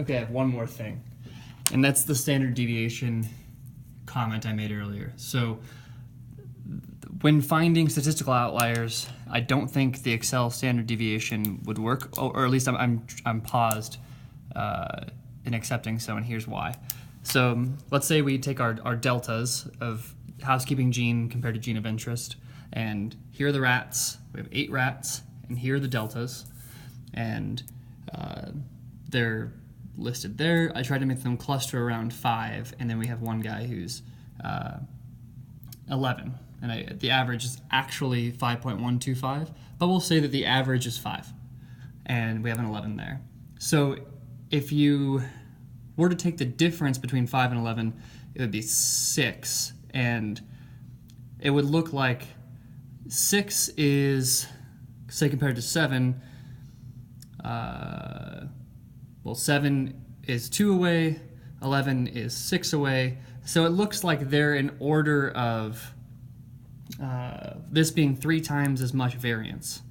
Okay, I have one more thing, and that's the standard deviation comment I made earlier. So when finding statistical outliers, I don't think the Excel standard deviation would work, or at least I'm paused in accepting so, and here's why. So let's say we take our deltas of housekeeping gene compared to gene of interest, and here are the rats. We have 8 rats, and here are the deltas, and they're listed there. I tried to make them cluster around 5, and then we have one guy who's 11, and the average is actually 5.125, but we'll say that the average is 5, and we have an 11 there. So if you were to take the difference between 5 and 11, it would be 6, and it would look like 6 is, say, compared to 7, well, 7 is 2 away, 11 is 6 away, so it looks like they're in order of this being 3 times as much variance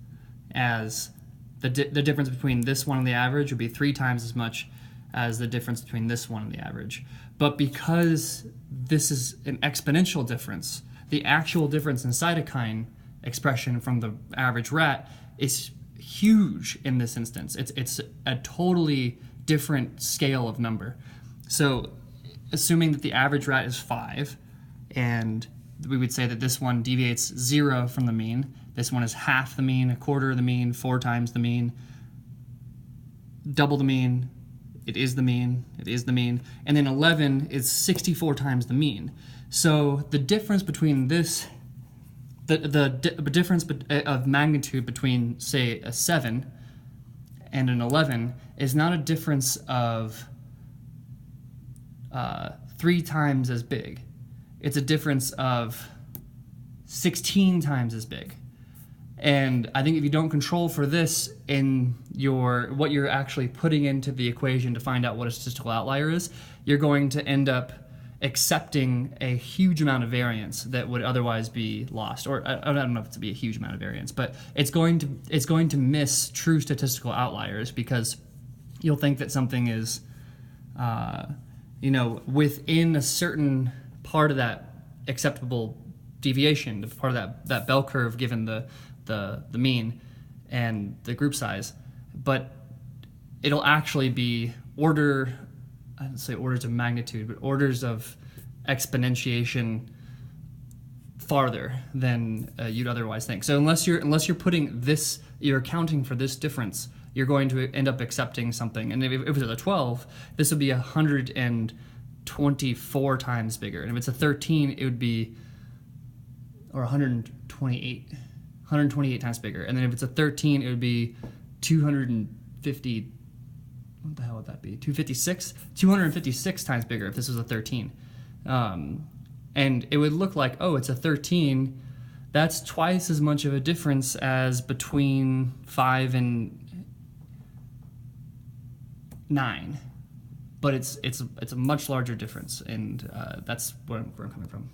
as the difference between this one and the average would be 3 times as much as the difference between this one and the average. But because this is an exponential difference, the actual difference in cytokine expression from the average rat is huge in this instance. It's a totally different scale of number. So assuming that the average rat is 5, and we would say that this one deviates 0 from the mean, this one is half the mean, a quarter of the mean, 4 times the mean, double the mean, it is the mean, it is the mean, and then 11 is 64 times the mean. So the difference between this, the difference of magnitude between, say, a 7 and an 11 is not a difference of 3 times as big. It's a difference of 16 times as big. And I think if you don't control for this in what you're actually putting into the equation to find out what a statistical outlier is, you're going to end up accepting a huge amount of variance that would otherwise be lost. Or I don't know if it's to be a huge amount of variance, but it's going to miss true statistical outliers because you'll think that something is within a certain part of that acceptable deviation, part of that bell curve given the mean and the group size, but it'll actually be I don't say orders of magnitude, but orders of exponentiation farther than you'd otherwise think. So unless you're putting this, you're accounting for this difference, you're going to end up accepting something. And if it was a 12, this would be 124 times bigger. And if it's a 13, it would be, or 128 times bigger. And then if it's a 13, it would be 250, what the hell would that be? 256 times bigger if this was a 13. And it would look like, oh, it's a 13. That's twice as much of a difference as between 5 and 9. But it's a much larger difference, and that's where I'm coming from.